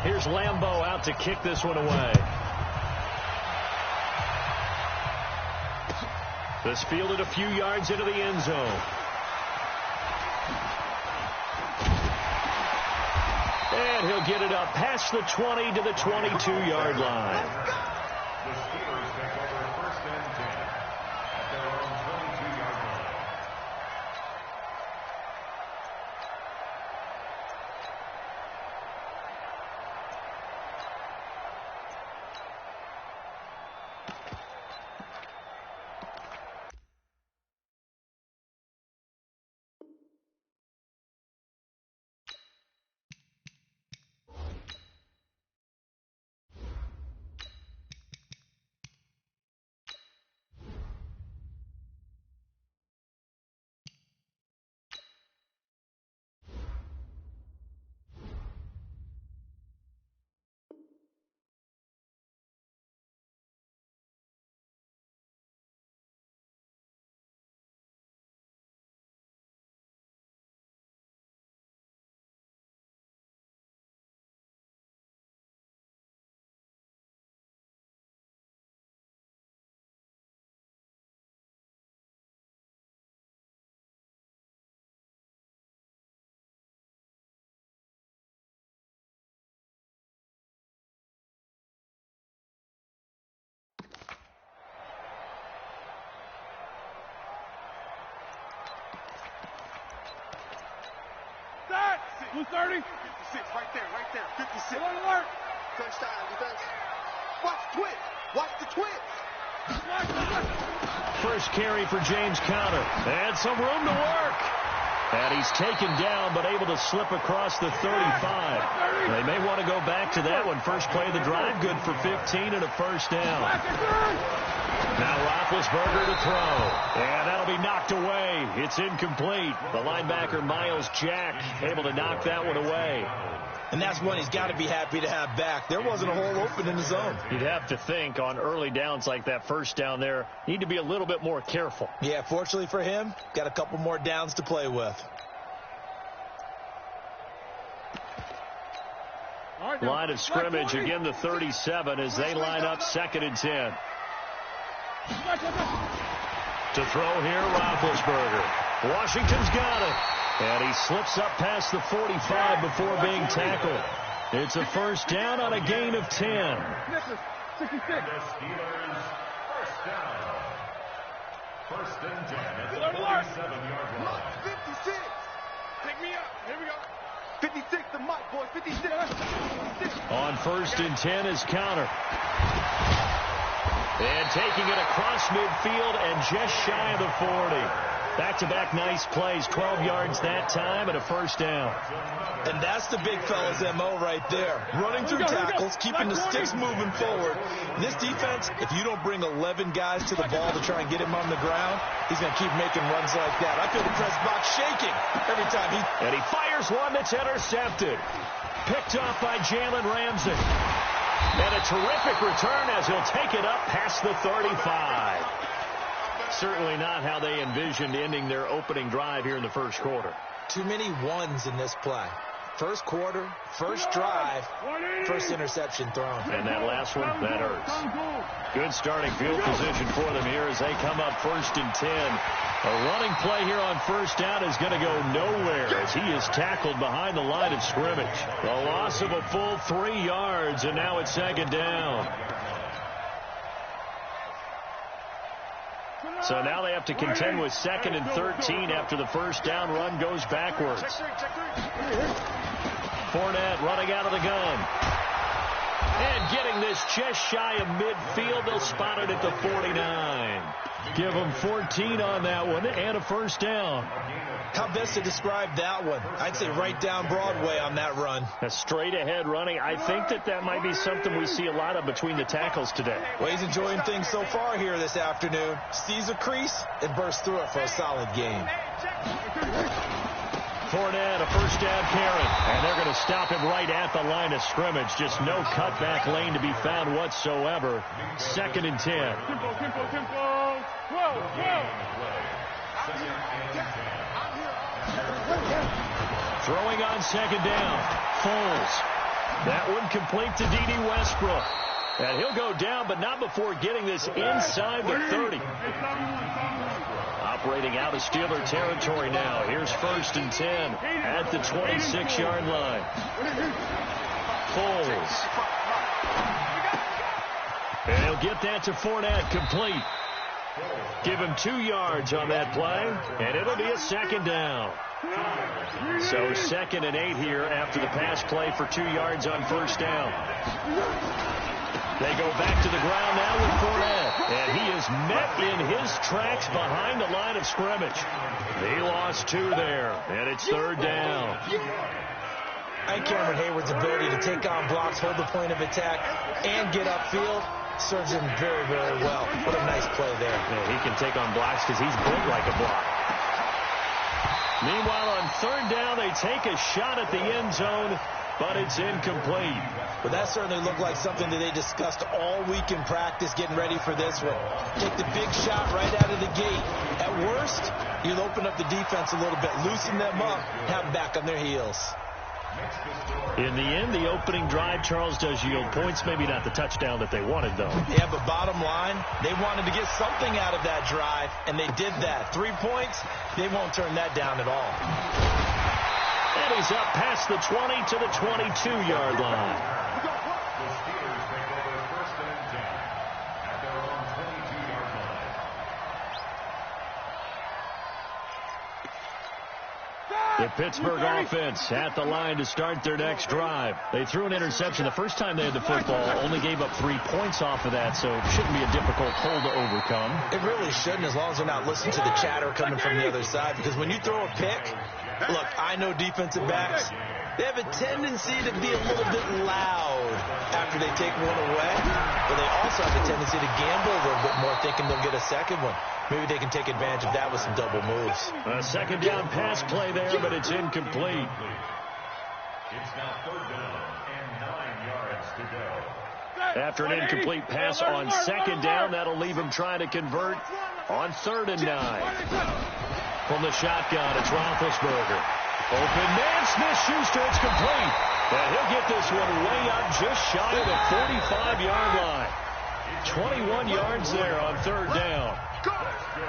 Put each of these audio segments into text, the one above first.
Here's Lambeau out to kick this one away. This fielded a few yards into the end zone. And he'll get it up past the 20 to the 22-yard line. The Steelers take over 1st and 10 at their own 22-yard line. Set! 230. 56, right there, 56. Alert! Touchdown, defense. Watch the twist. Watch the twist. First carry for James Conner. And some room to work. And he's taken down, but able to slip across the 35. They may want to go back to that one. First play of the drive, good for 15 and a first down. Now Roethlisberger to throw. And that'll be knocked away. It's incomplete. The linebacker, Miles Jack, able to knock that one away. And that's one he's got to be happy to have back. There wasn't a hole open in the zone. You'd have to think on early downs like that first down there, need to be a little bit more careful. Yeah, fortunately for him, got a couple more downs to play with. Line of scrimmage, again the 37 as they line up 2nd and 10. To throw here, Roethlisberger. Washington's got it. And he slips up past the 45 before being tackled. It's a first down on a gain of 10. The Steelers' first down. 1st and 10 at the 47-yard line. 56. Take me up. Here we go. 56 to Mike, boy. 56. On 1st and 10 is Conner. And taking it across midfield and just shy of the 40. Back-to-back nice plays, 12 yards that time and a first down. And that's the big fella's M.O. right there. Running through tackles, keeping the sticks moving forward. This defense, if you don't bring 11 guys to the ball to try and get him on the ground, he's going to keep making runs like that. I feel the press box shaking every time he... And he fires one that's intercepted. Picked off by Jalen Ramsey. And a terrific return as he'll take it up past the 35. Certainly not how they envisioned ending their opening drive here in the first quarter. Too many ones in this play. First quarter, first drive, first interception thrown. And that last one, that hurts. Good starting field position for them here as they come up 1st and 10. A running play here on first down is going to go nowhere as he is tackled behind the line of scrimmage. The loss of a full 3 yards, and now it's 2nd down. So now they have to contend with 2nd and 13 after the first down run goes backwards. Fournette running out of the gun. And getting this just shy of midfield. They'll spot it at the 49. Give them 14 on that one and a first down. How best to describe that one? I'd say right down Broadway on that run. A straight ahead running. I think that might be something we see a lot of between the tackles today. Well, he's enjoying things so far here this afternoon. Sees a crease and bursts through it for a solid gain. Fournette, a first down carry. And they're going to stop him right at the line of scrimmage. Just no cutback lane to be found whatsoever. 2nd and 10. Tempo. Whoa. Throwing on 2nd down. Foles. That one complete to D.D. Westbrook. And he'll go down, but not before getting this inside the 30. Operating out of Steeler territory now. Here's 1st and 10 at the 26-yard line. Foles. And he'll get that to Fournette, complete. Give him 2 yards on that play, and it'll be a 2nd down. So 2nd and 8 here after the pass play for 2 yards on 1st down. They go back to the ground now with Fournette, and he is met in his tracks behind the line of scrimmage. He lost 2 there, and it's 3rd down. I think Cameron Hayward's ability to take on blocks, hold the point of attack, and get upfield serves him very, very well. What a nice play there. Yeah, he can take on blocks because he's built like a block. Meanwhile, on 3rd down, they take a shot at the end zone, but it's incomplete. But that certainly looked like something that they discussed all week in practice, getting ready for this one. Take the big shot right out of the gate. At worst, you'll open up the defense a little bit, loosen them up, have them back on their heels. In the end, the opening drive, Charles, does yield points. Maybe not the touchdown that they wanted, though. Yeah, but bottom line, they wanted to get something out of that drive, and they did that. 3 points, they won't turn that down at all. And he's up past the 20 to the 22-yard line. The Steelers take over 1st and 10 at their own 22-yard line. The Pittsburgh offense at the line to start their next drive. They threw an interception the first time they had the football, only gave up 3 points off of that, so it shouldn't be a difficult hole to overcome. It really shouldn't, as long as they're not listening to the chatter coming from the other side, because when you throw a pick, look, I know defensive backs, they have a tendency to be a little bit loud after they take one away, but they also have a tendency to gamble a little bit more, thinking they'll get a second one. Maybe they can take advantage of that with some double moves. A 2nd down pass play there, but it's incomplete. It's now 3rd down and 9 yards to go. After an incomplete pass on 2nd down, that'll leave him trying to convert on 3rd and 9. From the shotgun, it's Roethlisberger. Open man, Smith-Schuster, it's complete. And he'll get this one way up just shy of the 45-yard line. 21 yards there on 3rd down.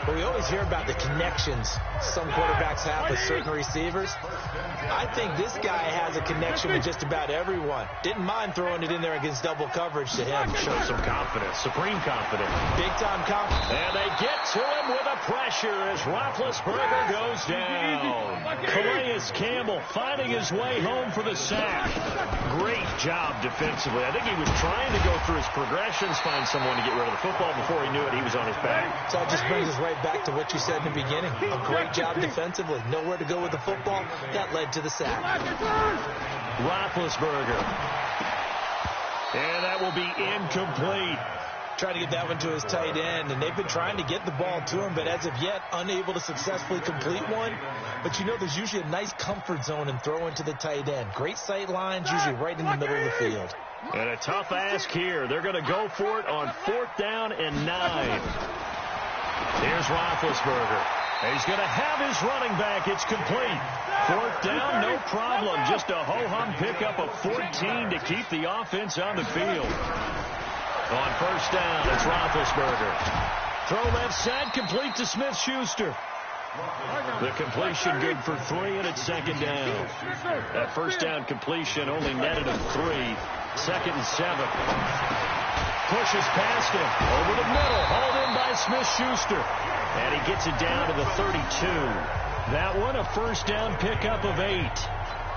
But we always hear about the connections some quarterbacks have with certain receivers. I think this guy has a connection with just about everyone. Didn't mind throwing it in there against double coverage to him. Shows some confidence, supreme confidence. Big-time confidence. And they get to him with a pressure as Roethlisberger goes down. Calais Campbell finding his way home for the sack. Great job defensively. I think he was trying to go through his progressions, find someone to get rid of the football. Before he knew it, he was on his back. So it just brings us right back to what you said in the beginning. A great job defensively. Nowhere to go with the football. That led to the sack. Roethlisberger. And that will be incomplete. Trying to get that one to his tight end, and they've been trying to get the ball to him, but as of yet, unable to successfully complete one. But you know, there's usually a nice comfort zone in throwing to the tight end. Great sight lines, usually right in the middle of the field. And a tough ask here. They're going to go for it on 4th down and 9. Here's Roethlisberger. He's going to have his running back. It's complete. 4th down, no problem. Just a ho-hum pickup of 14 to keep the offense on the field. On 1st down, it's Roethlisberger. Throw left side, complete to Smith-Schuster. The completion good for 3, and it's 2nd down. That 1st down completion only netted him 3. 2nd and 7. Pushes past him. Over the middle. Hauled in by Smith-Schuster. And he gets it down to the 32. That one, a 1st down pickup of 8.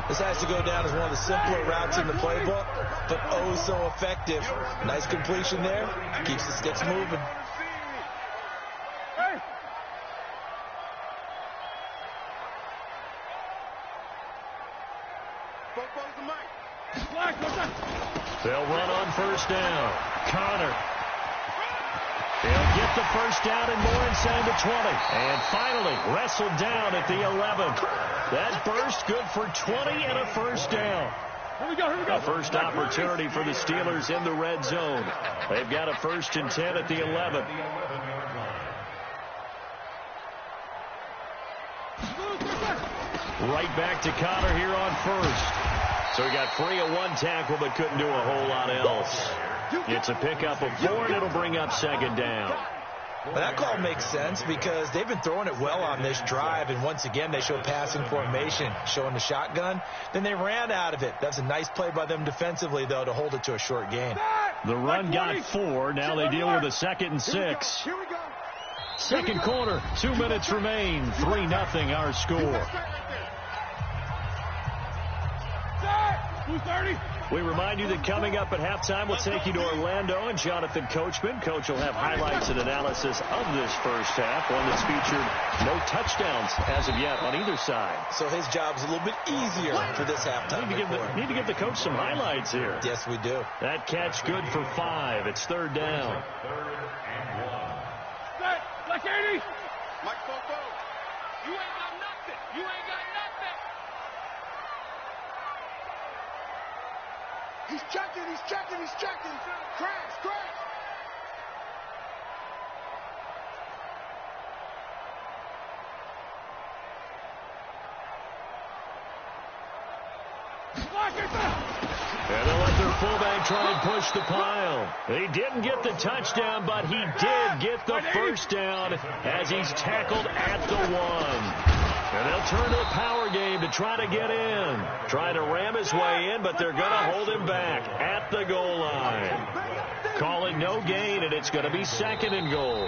This has to go down as one of the simpler routes in the playbook, but oh so effective. Nice completion there. Keeps the sticks moving. They'll run on 1st down. Connor. He'll get the 1st down and more inside the 20. And finally wrestled down at the 11. That burst good for 20 and a 1st down. Here we go. A first opportunity for the Steelers in the red zone. They've got a 1st and 10 at the 11. Right back to Connor here on 1st. So he got free of one tackle but couldn't do a whole lot else. It's a pickup of 4, and it'll bring up second down. Well, that call makes sense because they've been throwing it well on this drive, and once again they show passing formation, showing the shotgun. Then they ran out of it. That's a nice play by them defensively, though, to hold it to a short gain. The run got 4. Now they deal with a 2nd and 6. Here we go. Second quarter, 2 minutes remain. 3-0 our score. We remind you that coming up at halftime, we'll take you to Orlando and Jonathan Coachman. Coach will have highlights and analysis of this first half, one that's featured no touchdowns as of yet on either side. So his job's a little bit easier for this halftime. Need to give the coach some highlights here. Yes, we do. That catch good for 5. It's 3rd down. Like 80. Mike Fofo. You ain't got nothing. You ain't got nothing. He's checking. Crash. And they'll let their fullback try and push the pile. He didn't get the touchdown, but he did get the first down as he's tackled at the 1. And they'll turn to a power game to try to get in. Trying to ram his way in, but they're going to hold him back at the goal line. Call it no gain, and it's going to be 2nd and goal.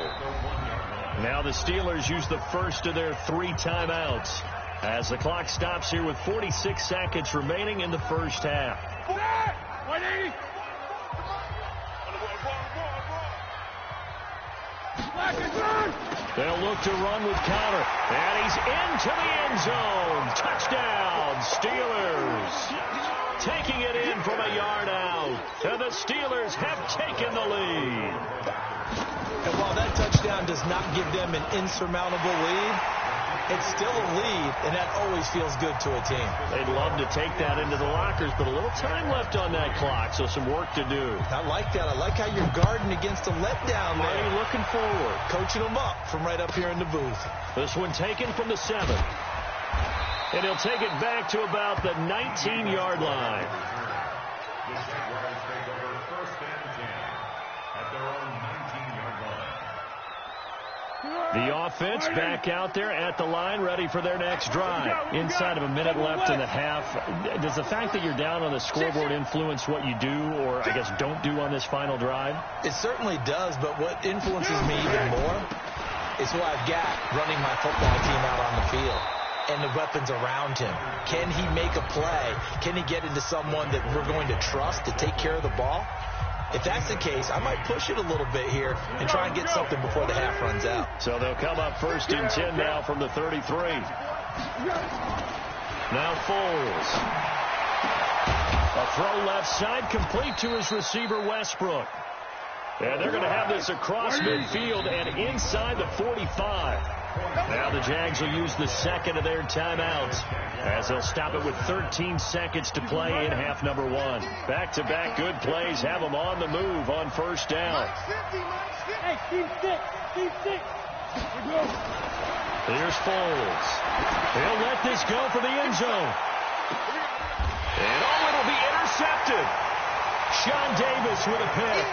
Now the Steelers use the first of their 3 timeouts as the clock stops here with 46 seconds remaining in the first half. 180. They'll look to run with counter. And he's into the end zone. Touchdown, Steelers. Taking it in from a yard out. And the Steelers have taken the lead. And while that touchdown does not give them an insurmountable lead, it's still a lead, and that always feels good to a team. They'd love to take that into the lockers, but a little time left on that clock, so some work to do. I like that. I like how you're guarding against a letdown there. Already looking forward. Coaching them up from right up here in the booth. This one taken from the 7. And he'll take it back to about the 19-yard line. The Jaguars take over 1st and 10 at their own 19-yard line. The offense back out there at the line, ready for their next drive. Inside of a minute left in the half. Does the fact that you're down on the scoreboard influence what you do, or I guess don't do on this final drive? It certainly does, but what influences me even more is who I've got running my football team out on the field and the weapons around him. Can he make a play? Can he get into someone that we're going to trust to take care of the ball? If that's the case, I might push it a little bit here and try and get something before the half runs out. So they'll come up 1st and 10 now from the 33. Now Foles. A throw left side, complete to his receiver, Westbrook. And they're going to have this across midfield and inside the 45. Now the Jags will use the 2nd of their timeouts as they'll stop it with 13 seconds to play in half number 1. Back-to-back good plays have them on the move on 1st down. Hey, keep six. Here's Foles. He'll let this go for the end zone. And it'll be intercepted. Sean Davis with a pick.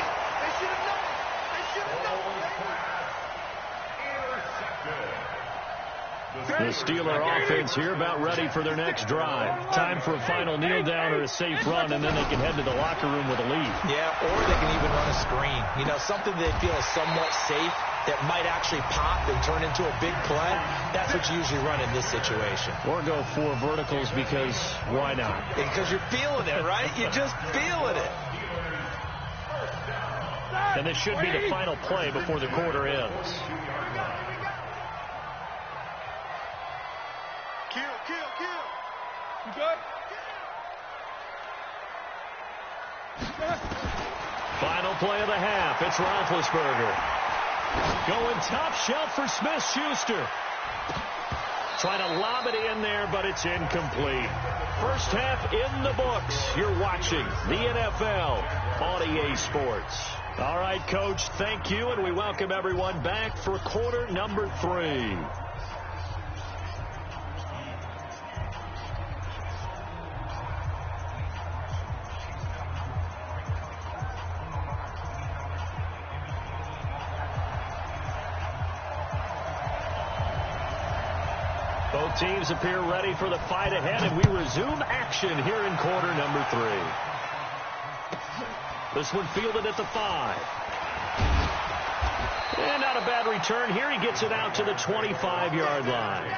The Steeler offense here about ready for their next drive. Time for a final kneel down or a safe run, and then they can head to the locker room with a lead. Yeah, or they can even run a screen. You know, something they feel is somewhat safe that might actually pop and turn into a big play. That's what you usually run in this situation. Or go 4 verticals because why not? Because you're feeling it, right? You're just feeling it. And this should be the final play before the quarter ends. Kill. You good? Final play of the half. It's Roethlisberger. Going top shelf for Smith-Schuster. Trying to lob it in there, but it's incomplete. First half in the books. You're watching the NFL on EA Sports. All right, Coach, thank you, and we welcome everyone back for quarter number 3. Both teams appear ready for the fight ahead, and we resume action here in quarter number 3. This one fielded at the 5. And not a bad return here. He gets it out to the 25-yard line.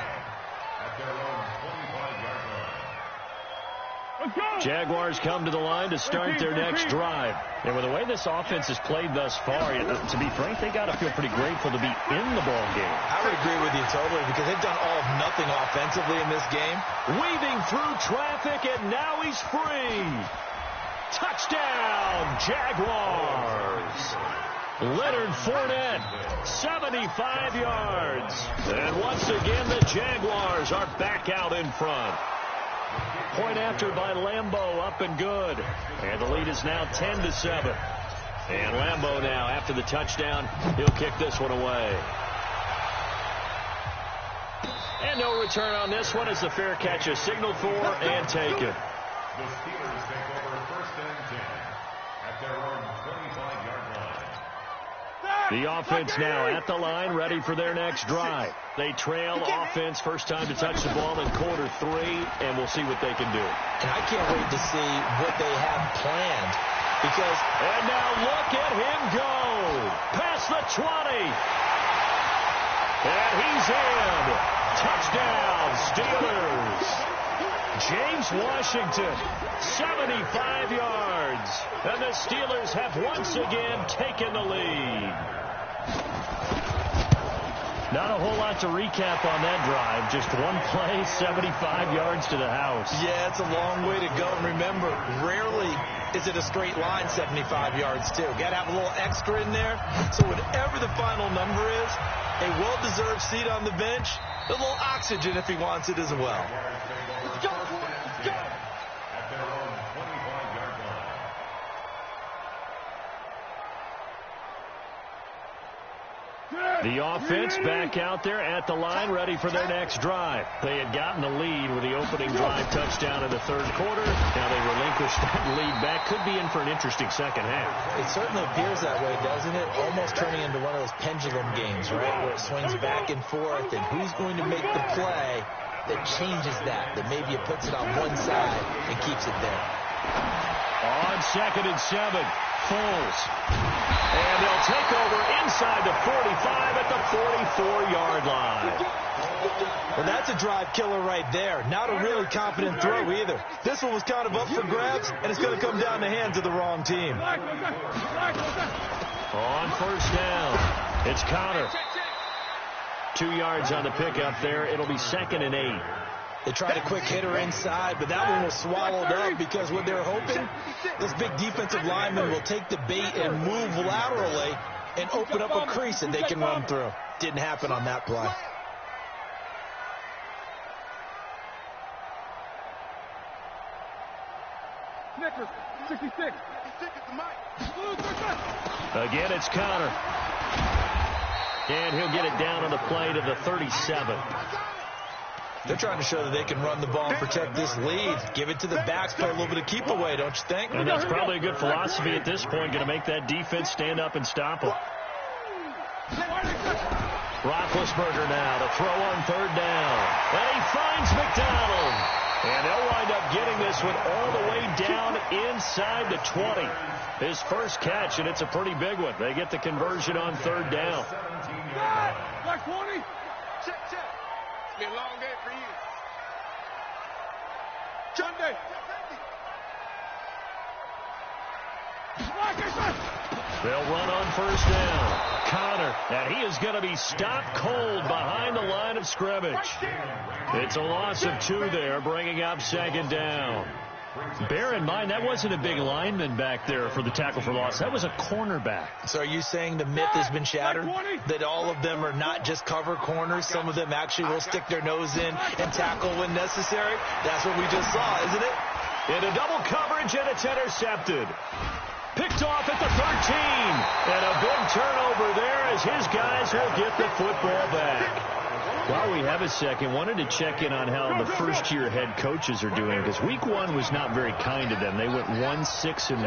Jaguars come to the line to start their next drive. And with the way this offense has played thus far, to be frank, they got to feel pretty grateful to be in the ball game. I would agree with you totally, because they've done all of nothing offensively in this game. Weaving through traffic, and now he's free. Touchdown, Jaguars. Leonard Fournette, 75 yards. And once again, the Jaguars are back out in front. Point after by Lambeau, up and good. And the lead is now 10-7. And Lambeau now, after the touchdown, he'll kick this one away. And no return on this one as the fair catch is signaled for and taken. The Steelers take over 1st and 10 at their own 25-yard line. The offense now at the line, ready for their next drive. They trail offense, first time to touch the ball in quarter 3, and we'll see what they can do. And I can't wait to see what they have planned, because... And now look at him go. Past the 20. And he's in. Touchdown, Steelers. James Washington, 75 yards. And the Steelers have once again taken the lead. Not a whole lot to recap on that drive. Just one play, 75 yards to the house. Yeah, it's a long way to go. And remember, rarely is it a straight line 75 yards, too. Got to have a little extra in there. So whatever the final number is, a well-deserved seat on the bench, a little oxygen if he wants it as well. Let's go, let's go. At their own 25-yard line. The offense back out there at the line, ready for their next drive. They had gotten the lead with the opening drive touchdown in the 3rd quarter. Now they relinquished that lead back. Could be in for an interesting second half. It certainly appears that way, doesn't it? Almost turning into one of those pendulum games, right, where it swings back and forth, and who's going to make the play that changes that maybe it puts it on one side and keeps it there. On 2nd and 7, Foles. And they'll take over inside the 45 at the 44-yard line. Well, that's a drive killer right there. Not a really confident throw either. This one was kind of up for grabs, and it's going to come down the hands of the wrong team. On 1st down, it's Connor. 2 yards on the pickup there. It'll be 2nd and 8. They tried a quick hitter inside, but that one was swallowed up because what they're hoping, this big defensive lineman will take the bait and move laterally and open up a crease that they can run through. Didn't happen on that play. Snickers, 66. Again, it's Connor. And he'll get it down on the play to the 37. They're trying to show that they can run the ball and protect this lead. Give it to the backs, play a little bit of keep away, don't you think? And that's probably a good philosophy at this point, going to make that defense stand up and stop them. Roethlisberger now to throw on 3rd down. And he finds McDonald. And they'll wind up getting this one all the way down inside the 20. His first catch, and it's a pretty big one. They get the conversion on 3rd down. Black 20. Check, check. It's been a long day for you. Sunday. They'll run on 1st down. Connor, and he is going to be stopped cold behind the line of scrimmage. It's a loss of 2 there, bringing up 2nd down. Bear in mind, that wasn't a big lineman back there for the tackle for loss. That was a cornerback. So are you saying the myth has been shattered? That all of them are not just cover corners? Some of them actually will stick their nose in and tackle when necessary? That's what we just saw, isn't it? In a double coverage, and it's intercepted. Picked off at the 13. And a big turnover there as his guys will get the football back. While we have a second, wanted to check in on how the first-year head coaches are doing, because week one was not very kind to them. They went 1-6-1.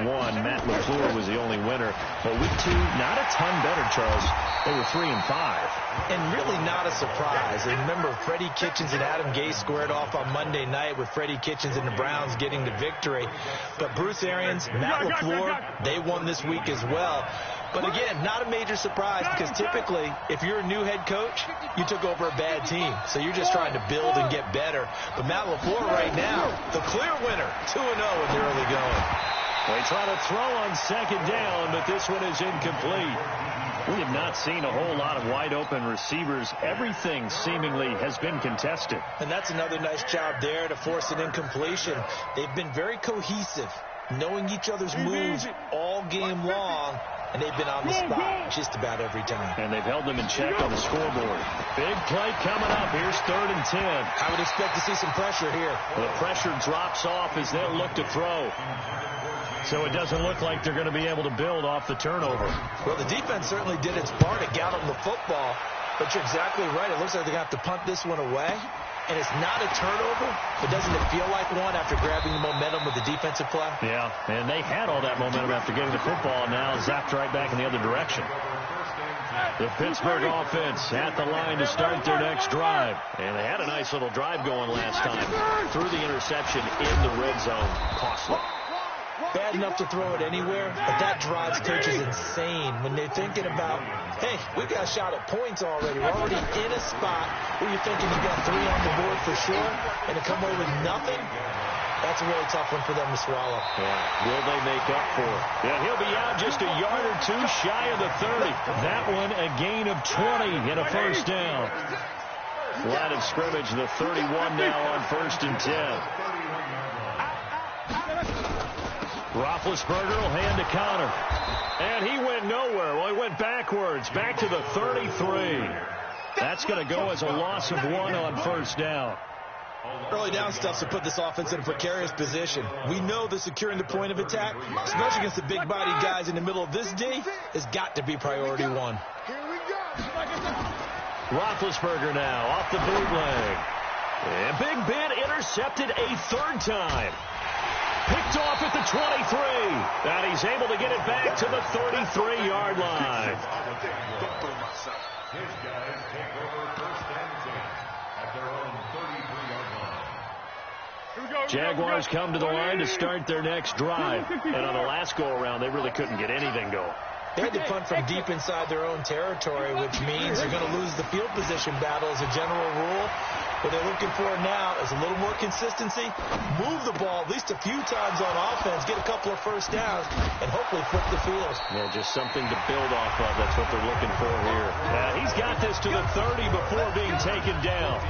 Matt LaFleur was the only winner. But week two, not a ton better, Charles. They were 3-5. And really not a surprise. And remember, Freddie Kitchens and Adam Gase squared off on Monday night with Freddie Kitchens and the Browns getting the victory. But Bruce Arians, Matt LaFleur, they won this week as well. But again, not a major surprise, because typically, if you're a new head coach, you took over a bad team. So you're just trying to build and get better. But Matt LaFleur right now, the clear winner, 2-0 in the early going. They try to throw on second down, but this one is incomplete. We have not seen a whole lot of wide-open receivers. Everything seemingly has been contested. And that's another nice job there to force an incompletion. They've been very cohesive, knowing each other's moves all game long. And they've been on the spot just about every time. And they've held them in check on the scoreboard. Big play coming up. Here's 3rd and 10. I would expect to see some pressure here. The pressure drops off as they'll look to throw. So it doesn't look like they're going to be able to build off the turnover. Well, the defense certainly did its part to get on the football. But you're exactly right. It looks like they're going to have to punt this one away. And it's not a turnover, but doesn't it feel like one after grabbing the momentum with the defensive play? Yeah, and they had all that momentum after getting the football, now zapped right back in the other direction. The Pittsburgh offense at the line to start their next drive. And they had a nice little drive going last time. Threw the interception in the red zone. Costly. Bad enough to throw it anywhere, but that drives coaches insane when they're thinking about, hey, we got a shot at points already. We're already in a spot where you're thinking you got 3 on the board for sure, and to come away with nothing, that's a really tough one for them to swallow. Yeah. Will they make up for it? Yeah, he'll be out just a yard or two shy of the 30. That one a gain of 20 and a first down. Line of scrimmage, the 31 now on 1st and 10. Roethlisberger will hand to Connor. And he went nowhere. Well, he went backwards, back to the 33. That's going to go as a loss of 1 on 1st down. Early down stuff to put this offense in a precarious position. We know that securing the point of attack, especially against the big-bodied guys in the middle of this D, has got to be priority 1. Here we go. Roethlisberger now off the bootleg. And Big Ben intercepted a 3rd time. Picked off at the 23. And he's able to get it back to the 33-yard line. His guys take over 1st and 10 at their own 33-yard line. Jaguars come to the line to start their next drive. And on the last go-around, they really couldn't get anything going. They had to punt from deep inside their own territory, which means they're going to lose the field position battle as a general rule. What they're looking for now is a little more consistency, move the ball at least a few times on offense, get a couple of first downs, and hopefully flip the field. Yeah, just something to build off of. That's what they're looking for here. He's got this to the 30 before being taken down.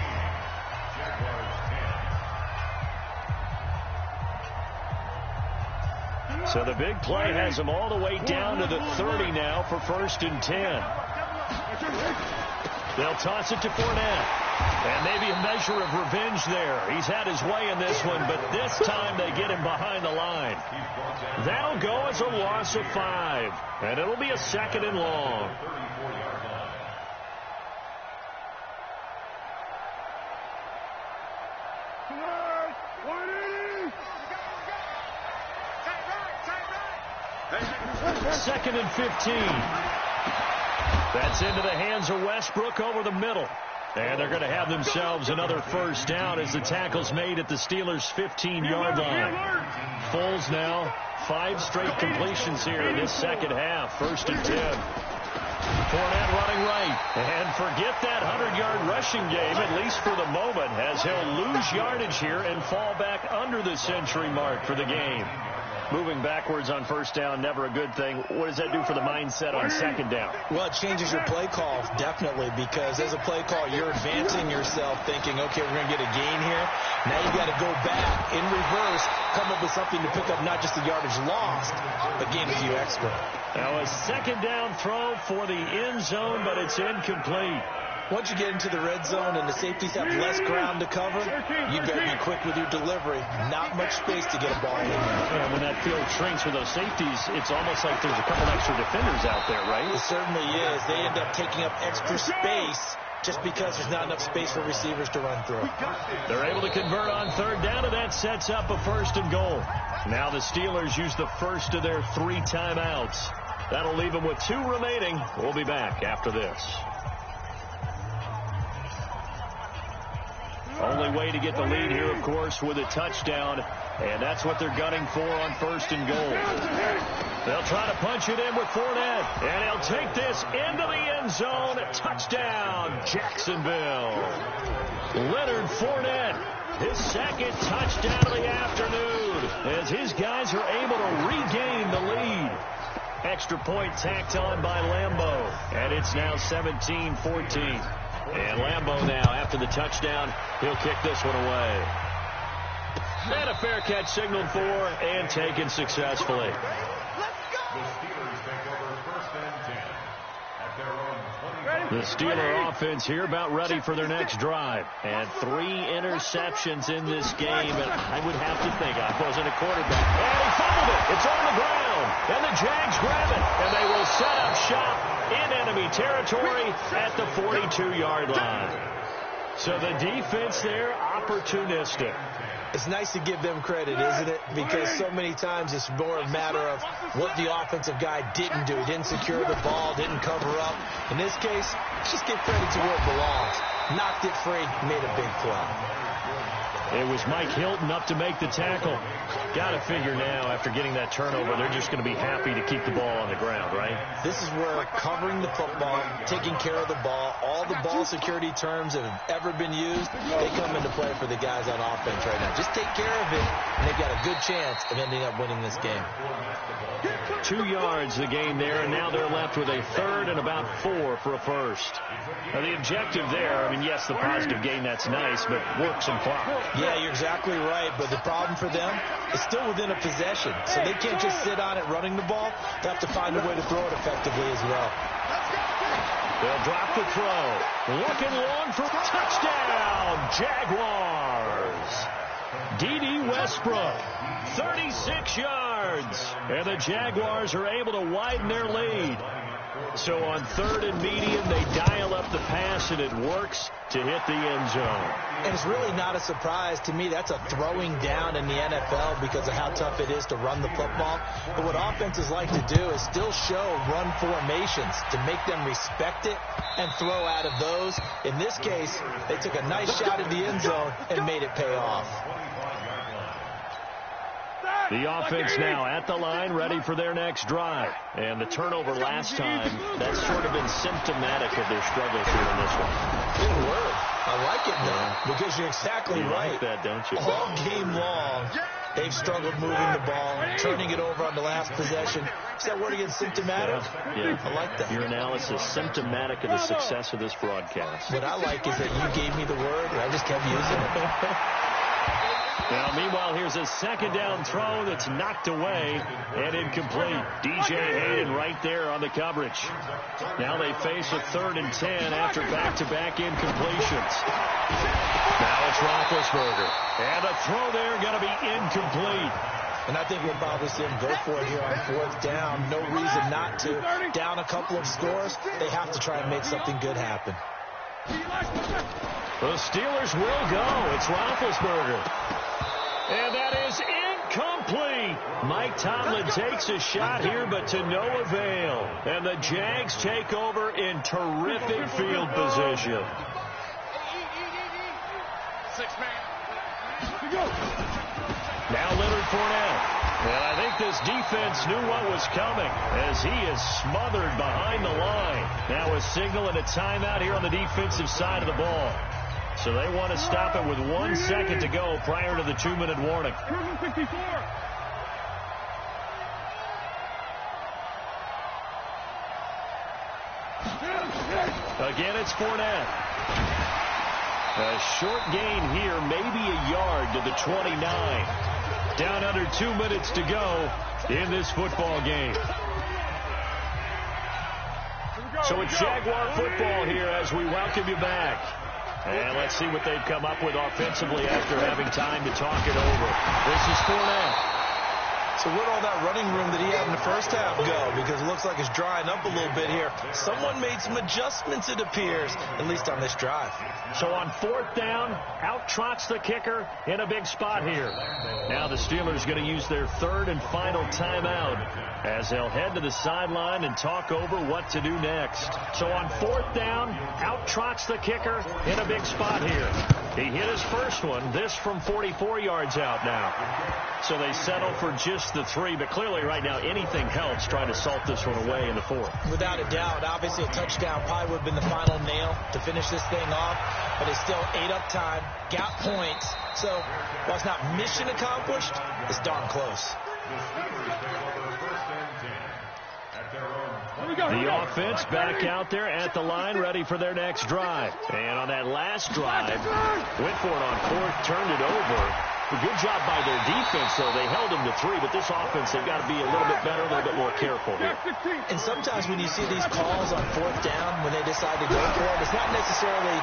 So the big play has him all the way down to the 30 now for 1st and 10. They'll toss it to Fournette. And maybe a measure of revenge there. He's had his way in this one, but this time they get him behind the line. That'll go as a loss of 5. And it'll be a 2nd and long. Second and 15. That's into the hands of Westbrook over the middle. And they're going to have themselves another first down as the tackle's made at the Steelers' 15-yard line. Foles now, 5 straight completions here in this second half. 1st and 10. Fournette running right. And forget that 100-yard rushing game, at least for the moment, as he'll lose yardage here and fall back under the century mark for the game. Moving backwards on first down, never a good thing. What does that do for the mindset on second down? Well, it changes your play call, definitely, because as a play call, you're advancing yourself thinking, okay, we're going to get a gain here. Now you got to go back in reverse, come up with something to pick up not just the yardage lost, but gain a few extra. Now a second down throw for the end zone, but it's incomplete. Once you get into the red zone and the safeties have less ground to cover, you better be quick with your delivery. Not much space to get a ball in there. And when that field shrinks with those safeties, it's almost like there's a couple extra defenders out there, right? It certainly is. They end up taking up extra space just because there's not enough space for receivers to run through. They're able to convert on third down, and that sets up a 1st and goal. Now the Steelers use the first of their 3 timeouts. That'll leave them with 2 remaining. We'll be back after this. Only way to get the lead here, of course, with a touchdown. And that's what they're gunning for on 1st and goal. They'll try to punch it in with Fournette. And he'll take this into the end zone. Touchdown, Jacksonville. Leonard Fournette, his 2nd touchdown of the afternoon, as his guys are able to regain the lead. Extra point tacked on by Lambeau. And it's now 17-14. And Lambeau now, after the touchdown, he'll kick this one away. And a fair catch signaled for and taken successfully. The Steelers take over 1st and 10 at their own 20. The Steeler offense here about ready for their next drive. And 3 interceptions in this game. And I would have to think I wasn't a quarterback. And he fumbled it. It's on the ground. And the Jags grab it. And they will set up shop in enemy territory at the 42-yard line. So the defense there, opportunistic. It's nice to give them credit, isn't it? Because so many times it's more a matter of what the offensive guy didn't do. He didn't secure the ball, didn't cover up. In this case, just give credit to where it belongs. Knocked it free, made a big play. It was Mike Hilton up to make the tackle. Got to figure now, after getting that turnover, they're just going to be happy to keep the ball on the ground, right? This is where covering the football, taking care of the ball, all the ball security terms that have ever been used, they come into play for the guys on offense right now. Just take care of it, and they've got a good chance of ending up winning this game. 2 yards the game there, and now they're left with a 3rd and about 4 for a 1st. Now the objective there, I mean, yes, the positive gain, that's nice, but work some clock. Yeah, you're exactly right, but the problem for them is still within a possession, so they can't just sit on it running the ball. They have to find a way to throw it effectively as well. They'll drop the throw. Looking long for touchdown, Jaguars. D.D. Westbrook, 36 yards. And the Jaguars are able to widen their lead. So on 3rd and medium, they dial up the pass, and it works to hit the end zone. And it's really not a surprise to me. That's a throwing down in the NFL because of how tough it is to run the football. But what offenses like to do is still show run formations to make them respect it and throw out of those. In this case, they took a nice shot at the end zone and made it pay off. The offense now at the line, ready for their next drive. And the turnover last time, that's sort of been symptomatic of their struggles here in this one. Good word. I like it, though, because you're exactly right. You like that, don't you? All game long, they've struggled moving the ball, turning it over on the last possession. Is that word again, symptomatic? Yeah. I like that. Your analysis, symptomatic of the success of this broadcast. What I like is that you gave me the word, and I just kept using it. Now, meanwhile, here's a 2nd down throw that's knocked away and incomplete. DJ Hayden right there on the coverage. Now they face a 3rd and 10 after back-to-back incompletions. Now it's Roethlisberger. And a throw there going to be incomplete. And I think what bothers him, go for it here on 4th down. No reason not to. Down a couple of scores, they have to try and make something good happen. The Steelers will go. It's Roethlisberger. And that is incomplete. Mike Tomlin takes a shot here, but to no avail. And the Jags take over in terrific field position. Now Leonard Fournette. And I think this defense knew what was coming as he is smothered behind the line. Now a signal and a timeout here on the defensive side of the ball. So they want to stop it with 1 second to go prior to the 2-minute warning. Again, it's Fournette. A short gain here, maybe a yard to the 29. Down under 2 minutes to go in this football game. So it's Jaguar football here as we welcome you back. And let's see what they've come up with offensively after having time to talk it over. This is Fournette. So where'd all that running room that he had in the first half go? Because it looks like it's drying up a little bit here. Someone made some adjustments, it appears, at least on this drive. So on 4th down, out trots the kicker in a big spot here. Now the Steelers going to use their 3rd and final timeout as they'll head to the sideline and talk over what to do next. So on 4th down, out trots the kicker in a big spot here. He hit his first one, this from 44 yards out now. So they settle for just the 3, but clearly right now anything helps trying to salt this one away in the 4th. Without a doubt, obviously a touchdown probably would have been the final nail to finish this thing off, but it's still ate up time, got points. So while it's not mission accomplished, it's darn close. The offense back out there at the line, ready for their next drive. And on that last drive, went for it on 4th, turned it over. A good job by their defense, though. They held him to 3, but this offense, they've got to be a little bit better, a little bit more careful here. And sometimes when you see these calls on 4th down, when they decide to go for it, it's not necessarily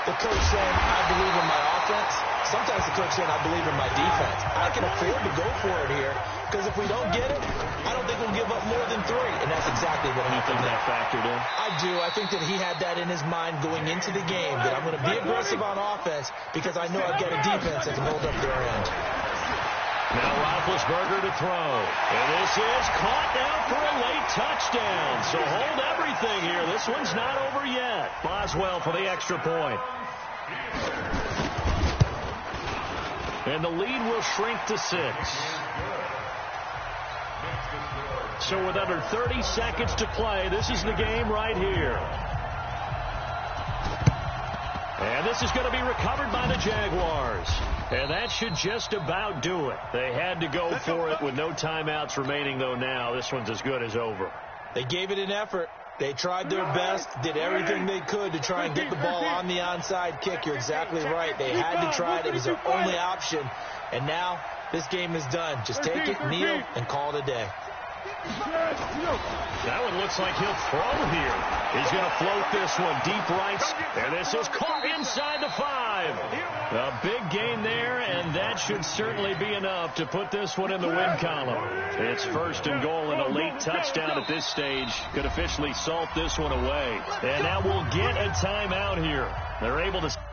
the coach saying, I believe in my offense. Sometimes the coach saying, I believe in my defense. I can afford to go for it here, because if we don't get it, I don't think we'll give up more than 3. And that's exactly what happened. You think that factored in? I do. I think that he had that in his mind going into the game, that I'm going to be aggressive on offense because I know I've got a defense that can hold up their end. Now Roethlisberger to throw. And this is caught now for a late touchdown. So hold everything here. This one's not over yet. Boswell for the extra point. And the lead will shrink to 6. So with under 30 seconds to play, this is the game right here. And this is going to be recovered by the Jaguars. And that should just about do it. They had to go for it with no timeouts remaining, though now. This one's as good as over. They gave it an effort. They tried their best, did everything they could to try and get the ball on the onside kick. You're exactly right. They had to try it. It was their only option. And now this game is done. Just take it, kneel, and call it a day. That one looks like he'll throw here. He's going to float this one deep right. And this is caught inside the 5. A big gain there, and that should certainly be enough to put this one in the win column. It's 1st and goal and a late touchdown at this stage could officially salt this one away. And now we'll get a timeout here. They're able to...